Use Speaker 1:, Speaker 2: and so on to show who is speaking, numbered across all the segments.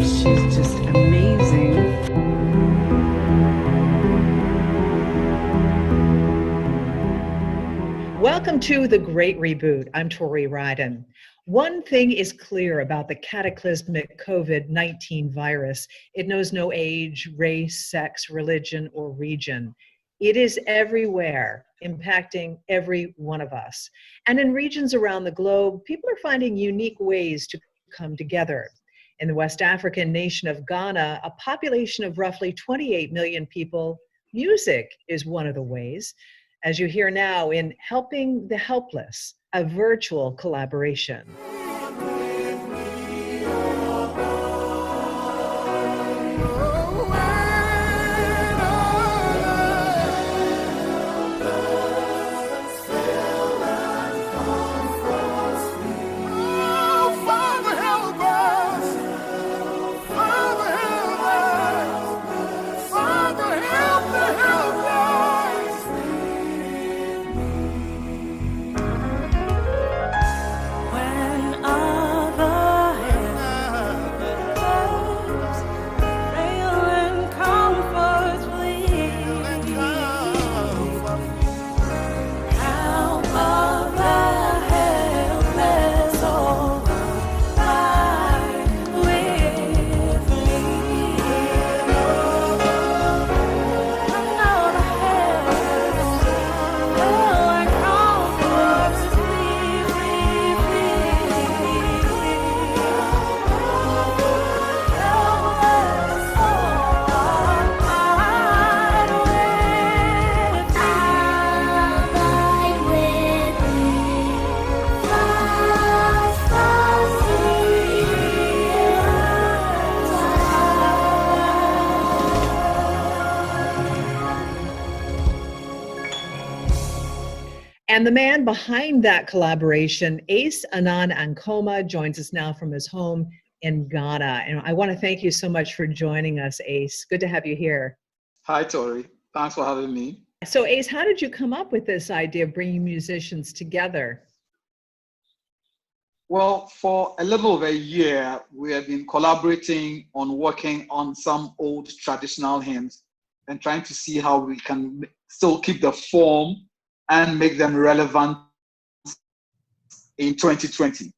Speaker 1: She's just amazing.
Speaker 2: Welcome to The Great Reboot. I'm Tori Ryden. One thing is clear about the cataclysmic COVID-19 virus. It knows no age, race, sex, religion, or region. It is everywhere, impacting every one of us. And in regions around the globe, people are finding unique ways to come together. In the West African nation of Ghana, a population of roughly 28 million people, music is one of the ways, as you hear now in Helping the Helpless, a virtual collaboration. And the man behind that collaboration, Ace Anand Ankoma, joins us now from his home in Ghana. And I want to thank you so much for joining us, Ace. Good to have you here.
Speaker 3: Hi, Tori. Thanks for having me.
Speaker 2: So, Ace, how did you come up with this idea of bringing musicians together?
Speaker 3: Well, for a little over a year, we have been collaborating on working on some old traditional hymns and trying to see how we can still keep the form and make them relevant in 2020.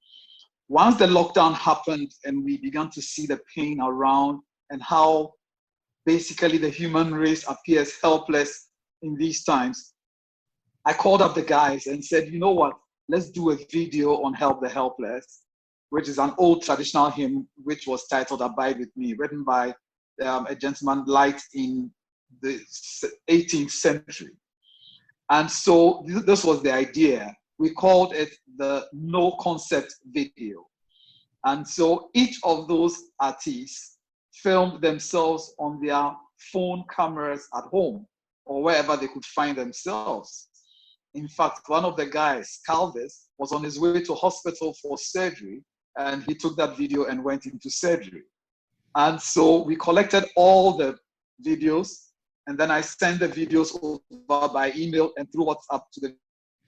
Speaker 3: Once the lockdown happened and we began to see the pain around and how basically the human race appears helpless in these times, I called up the guys and said, you know what, let's do a video on Help the Helpless, which is an old traditional hymn which was titled Abide With Me, written by a gentleman light in the 18th century. And so this was the idea. We called it the No Concept video. And so each of those artists filmed themselves on their phone cameras at home or wherever they could find themselves. In fact, one of the guys, Calvis, was on his way to hospital for surgery, and he took that video and went into surgery. And so we collected all the videos, and then I sent the videos over by email and through WhatsApp to the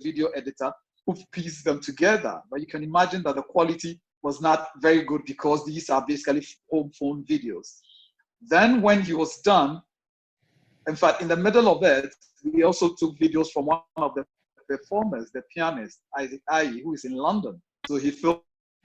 Speaker 3: video editor, who pieced them together. But you can imagine that the quality was not very good because these are basically home phone videos. Then when he was done, in fact, in the middle of it, we also took videos from one of the performers, the pianist, Isaac Ayi, who is in London. So he filmed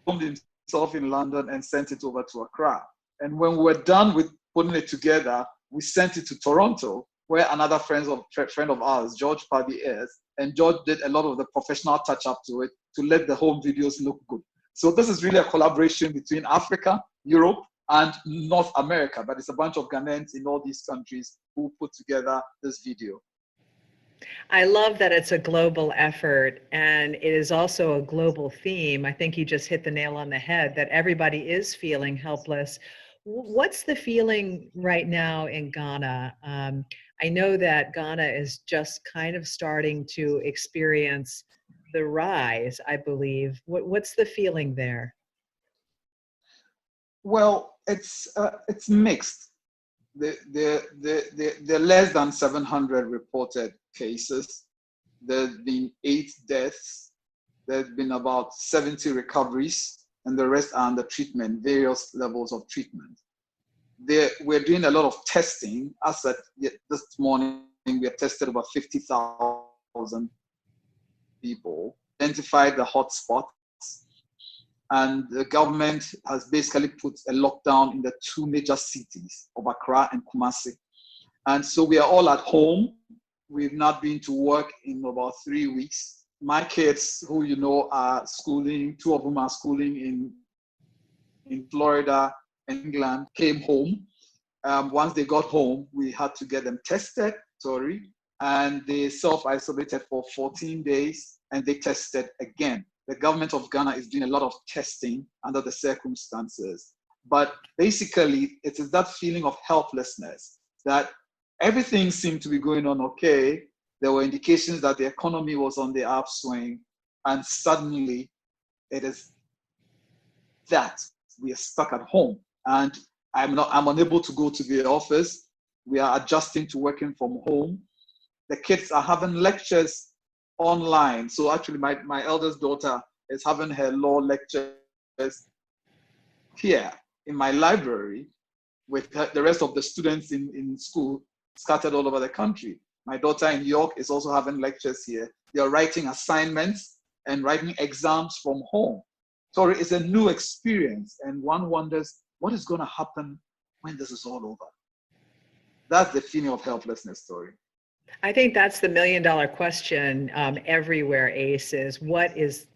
Speaker 3: himself in London and sent it over to Accra. And when we were done with putting it together, we sent it to Toronto, where another friend of ours, George Paddy, is. And George did a lot of the professional touch-up to it to let the home videos look good. So this is really a collaboration between Africa, Europe, and North America, but it's a bunch of Ghanaians in all these countries who put together this video.
Speaker 2: I love that it's a global effort and it is also a global theme. I think you just hit the nail on the head that everybody is feeling helpless. What's the feeling right now in Ghana? I know that Ghana is just kind of starting to experience the rise, I believe. What's the feeling there?
Speaker 3: Well, it's mixed. There are less than 700 reported cases. There have been 8 deaths. There have been about 70 recoveries. and the rest are under treatment, various levels of treatment. We're doing a lot of testing. As at this morning, we have tested about 50,000 people, identified the hotspots, and the government has basically put a lockdown in the two major cities of Accra and Kumasi. And so we are all at home. We've not been to work in about 3 weeks. My kids, who you know are schooling, two of them are schooling in Florida and England, came home. Once they got home, we had to get them tested, and they self-isolated for 14 days, and they tested again. The government of Ghana is doing a lot of testing under the circumstances. But basically, it is that feeling of helplessness that everything seemed to be going on okay. There were indications that the economy was on the upswing, and suddenly it is that we are stuck at home. And I'm unable to go to the office. We are adjusting to working from home. The kids are having lectures online. So actually my eldest daughter is having her law lectures here in my library with the rest of the students in school scattered all over the country. My daughter in York is also having lectures here. They are writing assignments and writing exams from home. So it's a new experience, and one wonders what is going to happen when this is all over. That's the feeling of helplessness, story.
Speaker 2: I think that's the million-dollar question everywhere, Ace, is what is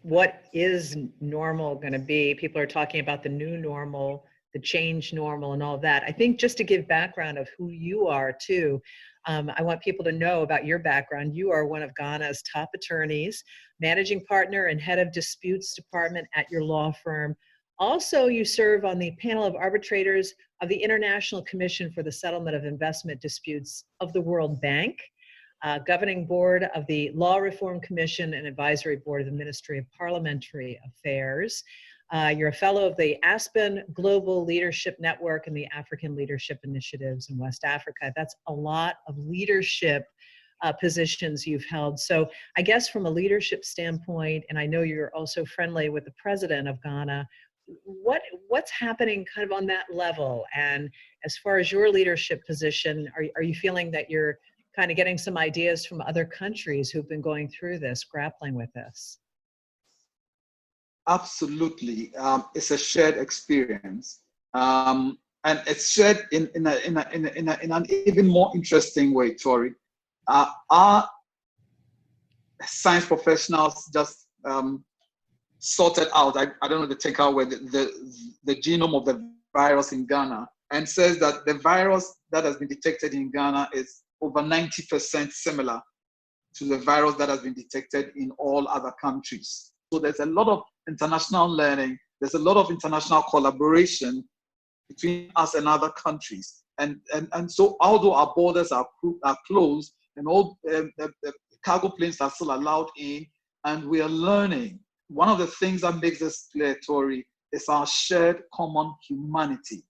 Speaker 2: normal going to be? People are talking about the new normal, the change normal, and all of that. I think just to give background of who you are too, I want people to know about your background. You are one of Ghana's top attorneys, managing partner and head of disputes department at your law firm. Also, you serve on the panel of arbitrators of the International Commission for the Settlement of Investment Disputes of the World Bank, governing board of the Law Reform Commission and advisory board of the Ministry of Parliamentary Affairs. You're a fellow of the Aspen Global Leadership Network and the African Leadership Initiatives in West Africa. That's a lot of leadership positions you've held. So I guess from a leadership standpoint, and I know you're also friendly with the president of Ghana, what's happening kind of on that level? And as far as your leadership position, are you feeling that you're kind of getting some ideas from other countries who've been going through this, grappling with this?
Speaker 3: Absolutely. It's a shared experience. And it's shared in an even more interesting way, Tori. Our science professionals just sorted out, I don't know the technical word, the genome of the virus in Ghana, and says that the virus that has been detected in Ghana is over 90% similar to the virus that has been detected in all other countries. So there's a lot of international learning, there's a lot of international collaboration between us and other countries. And so although our borders are closed and all the cargo planes are still allowed in, and we are learning. One of the things that makes this clear, Tori, is our shared common humanity.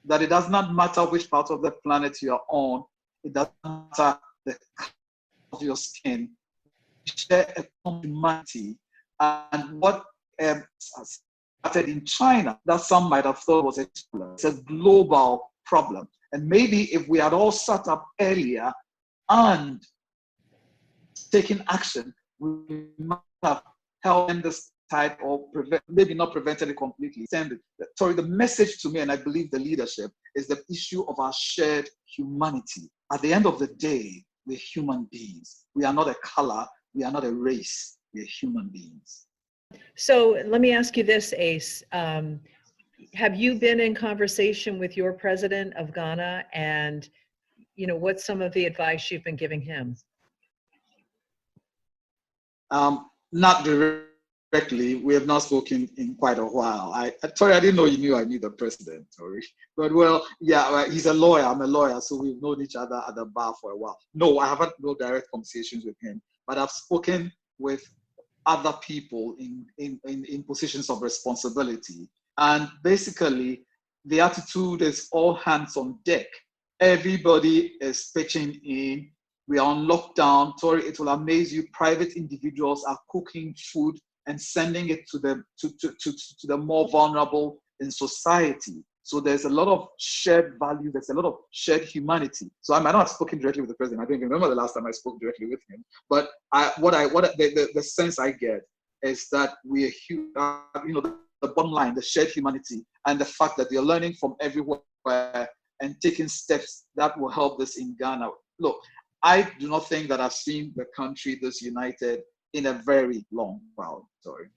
Speaker 3: That it does not matter which part of the planet you are on, it doesn't matter the color of your skin. We share a common humanity. And what started in China, that some might have thought was it's a global problem. And maybe if we had all sat up earlier and taken action, we might have held this tide or maybe not prevented it completely. Sorry, the message to me, and I believe the leadership, is the issue of our shared humanity. At the end of the day, we're human beings. We are not a color, we are not a race, we're human beings.
Speaker 2: So let me ask you this, Ace. Have you been in conversation with your president of Ghana, and what's some of the advice you've been giving him?
Speaker 3: Not directly. We have not spoken in quite a while. Sorry, I didn't know you knew I knew the president. Sorry, but well, yeah, he's a lawyer. I'm a lawyer, so we've known each other at the bar for a while. No, I haven't no direct conversations with him, but I've spoken with other people in positions of responsibility. And basically, the attitude is all hands on deck. Everybody is pitching in. We are on lockdown. Tori, it will amaze you. Private individuals are cooking food and sending it to the more vulnerable in society. So there's a lot of shared value, there's a lot of shared humanity. So I might not have spoken directly with the president. I don't even remember the last time I spoke directly with him. But the sense I get is that we are the bottom line, the shared humanity, and the fact that you're learning from everywhere and taking steps that will help this in Ghana. Look, I do not think that I've seen the country this united in a very long while. Sorry.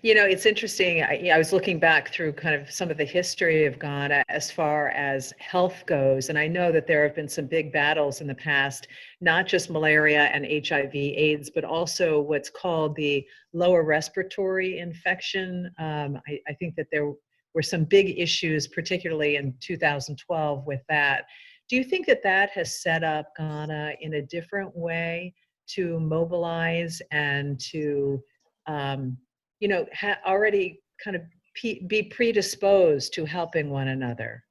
Speaker 2: You know, it's interesting. I was looking back through kind of some of the history of Ghana as far as health goes, and I know that there have been some big battles in the past, not just malaria and HIV/AIDS, but also what's called the lower respiratory infection. I think that there were some big issues, particularly in 2012 with that. Do you think that that has set up Ghana in a different way to mobilize and to already kind of be predisposed to helping one another?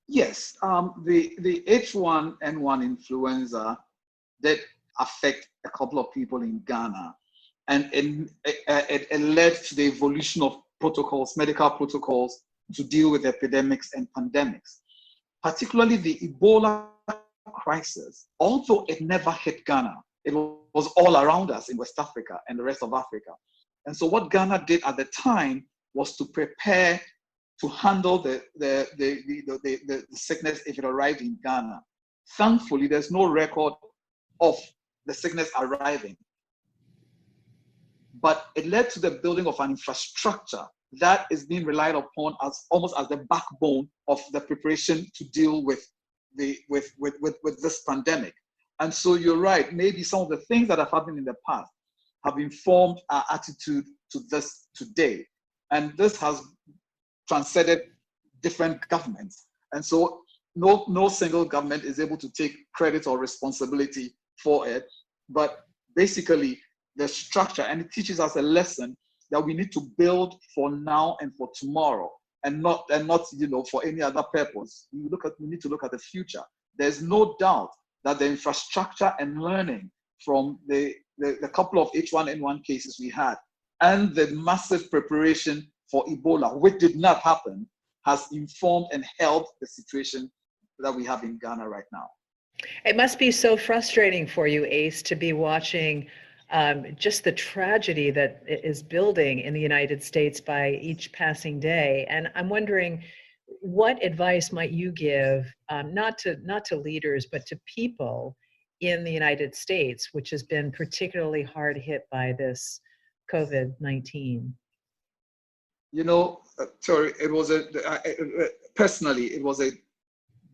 Speaker 3: Yes, the H1N1 influenza did affect a couple of people in Ghana, and it led to the evolution of protocols, medical protocols, to deal with epidemics and pandemics, particularly the Ebola crisis. Although it never hit Ghana, it was all around us in West Africa and the rest of Africa. And so what Ghana did at the time was to prepare to handle the sickness if it arrived in Ghana. Thankfully, there's no record of the sickness arriving. But it led to the building of an infrastructure that is being relied upon as almost as the backbone of the preparation to deal with this pandemic. And so you're right, maybe some of the things that have happened in the past have informed our attitude to this today. And this has transcended different governments. And so no single government is able to take credit or responsibility for it. But basically, the structure, and it teaches us a lesson that we need to build for now and for tomorrow, and not for any other purpose. We need to look at the future. There's no doubt that the infrastructure and learning from the couple of H1N1 cases we had and the massive preparation for Ebola, which did not happen, has informed and helped the situation that we have in Ghana right now.
Speaker 2: It must be so frustrating for you, Ace, to be watching just the tragedy that is building in the United States by each passing day. And I'm wondering, what advice might you give, not to leaders, but to people in the United States, which has been particularly hard hit by this COVID-19?
Speaker 3: Tori, it was personally, it was a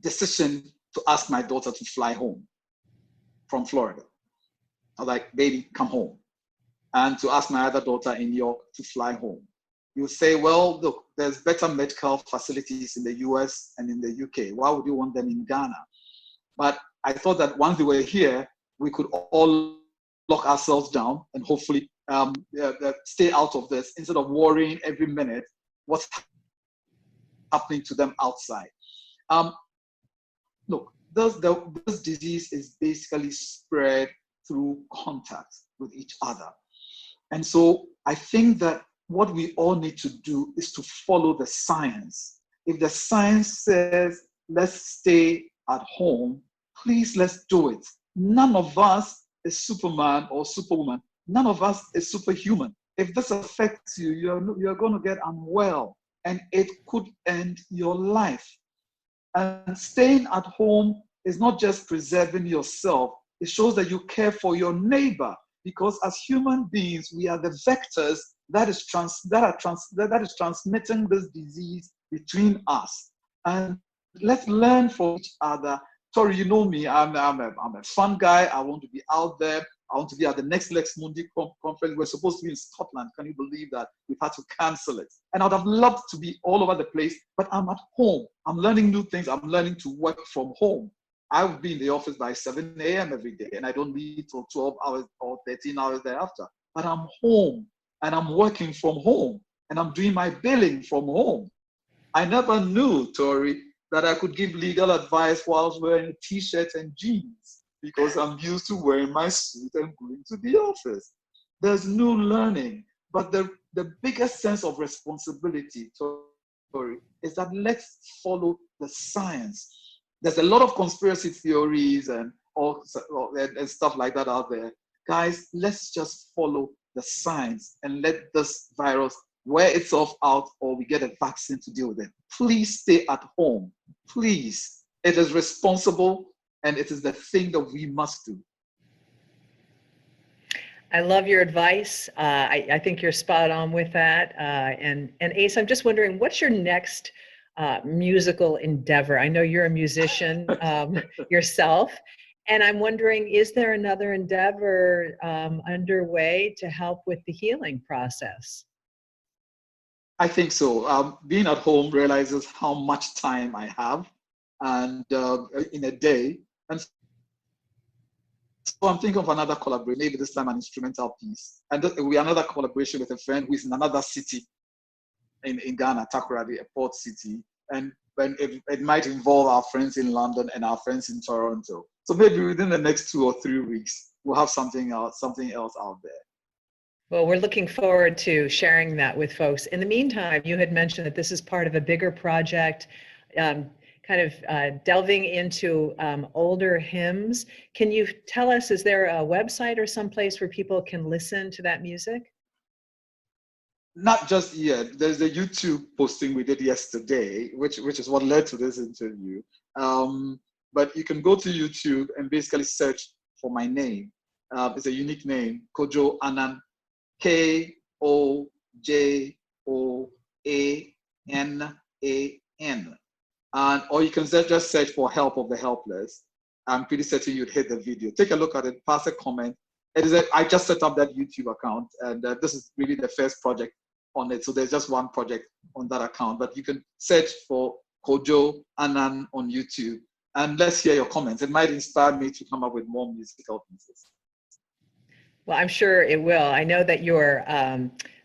Speaker 3: decision to ask my daughter to fly home from Florida. I was like, baby, come home. And to ask my other daughter in New York to fly home. You say, well, look, there's better medical facilities in the US and in the UK. Why would you want them in Ghana? But I thought that once they were here, we could all lock ourselves down and hopefully stay out of this instead of worrying every minute what's happening to them outside. Look, this disease is basically spread through contact with each other. And so I think that what we all need to do is to follow the science. If the science says, let's stay at home, please, let's do it. None of us is Superman or Superwoman. None of us is superhuman. If this affects you, you're going to get unwell and it could end your life. And staying at home is not just preserving yourself. It shows that you care for your neighbor, because as human beings, we are the vectors that is transmitting this disease between us. And let's learn from each other. Tori, you know me, I'm a fun guy. I want to be out there. I want to be at the next Lex Mundi conference. We're supposed to be in Scotland. Can you believe that? We've had to cancel it. And I would have loved to be all over the place, but I'm at home. I'm learning new things. I'm learning to work from home. I would be in the office by 7 a.m. every day, and I don't leave till 12 hours or 13 hours thereafter. But I'm home, and I'm working from home, and I'm doing my billing from home. I never knew, Tori, that I could give legal advice while wearing a t-shirt and jeans, because I'm used to wearing my suit and going to the office. There's no learning. But the biggest sense of responsibility, Tori, is that let's follow the science. There's a lot of conspiracy theories and and stuff like that out there. Guys, let's just follow the science and let this virus wear itself out, or we get a vaccine to deal with it. Please stay at home. Please. It is responsible and it is the thing that we must do.
Speaker 2: I love your advice. I think you're spot on with that. And Ace, I'm just wondering, what's your next musical endeavor? I know you're a musician yourself, and I'm wondering, is there another endeavor underway to help with the healing process?
Speaker 3: I think so. Being at home realizes how much time I have, and in a day. And so I'm thinking of another collaboration, maybe this time an instrumental piece. And we another collaboration with a friend who is in another city in Ghana, Takoradi, a port city. And it might involve our friends in London and our friends in Toronto. So maybe within the next 2 or 3 weeks, we'll have something else out there.
Speaker 2: Well, we're looking forward to sharing that with folks. In the meantime, you had mentioned that this is part of a bigger project, kind of delving into older hymns. Can you tell us, is there a website or someplace where people can listen to that music?
Speaker 3: Not just yet. There's a YouTube posting we did yesterday, which is what led to this interview. But you can go to YouTube and basically search for my name. It's a unique name, Kojo Anan, Kojoanan. Or you can just search for Help of the Helpless. I'm pretty certain you'd hit the video. Take a look at it, pass a comment. I just set up that YouTube account, and this is really the first project on it. So there's just one project on that account, but you can search for Kojo Anan on YouTube, and let's hear your comments. It might inspire me to come up with more musical pieces.
Speaker 2: Well, I'm sure it will. I know that your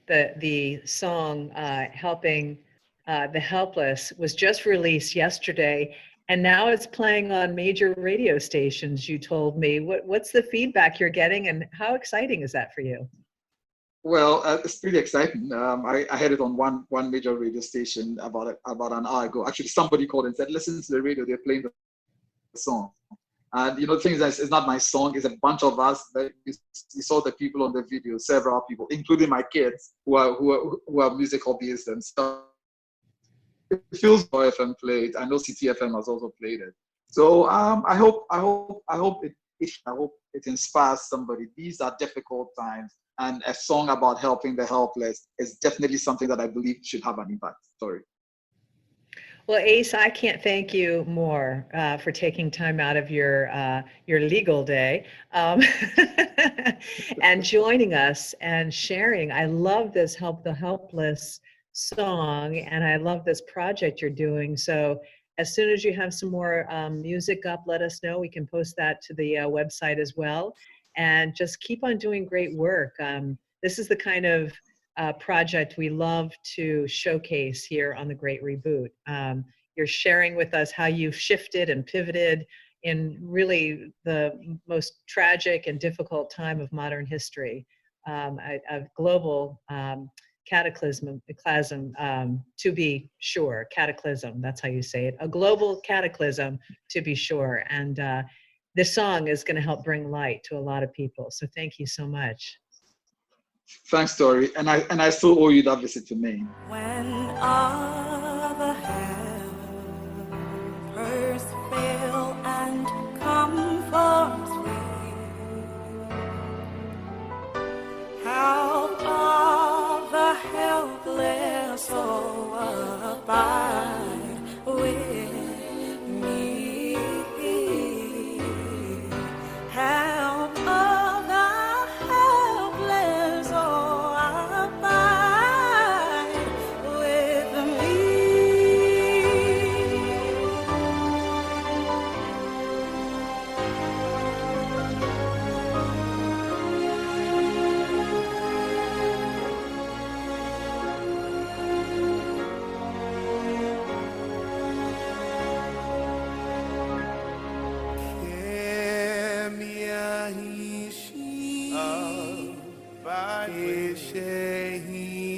Speaker 2: the song Helping the Helpless was just released yesterday, and now it's playing on major radio stations, you told me. What's the feedback you're getting, and how exciting is that for you?
Speaker 3: Well, it's pretty exciting. I heard it on one major radio station about an hour ago. Actually, somebody called and said, listen to the radio, they're playing the song. And the thing is, it's not my song, it's a bunch of us. You saw the people on the video, several people, including my kids who are music hobbyists and stuff. It feels FM played. I know CTFM has also played it. So I hope it inspires somebody. These are difficult times, and a song about helping the helpless is definitely something that I believe should have an impact. Sorry.
Speaker 2: Well, Ace, I can't thank you more for taking time out of your legal day and joining us and sharing. I love this Help the Helpless song, and I love this project you're doing. So as soon as you have some more music up, let us know. We can post that to the website as well. And just keep on doing great work. This is the kind of project we love to showcase here on The Great Reboot. You're sharing with us how you've shifted and pivoted in really the most tragic and difficult time of modern history, a global cataclysm, to be sure, cataclysm, that's how you say it, a global cataclysm, to be sure. And this song is going to help bring light to a lot of people. So thank you so much.
Speaker 3: Thanks, Tori. And I still owe you that visit to Maine.
Speaker 4: When other helpers fail and comforts fail, help of the helpless, so abide with me. Help of the helpless, oh, abide with me.
Speaker 5: Eshehi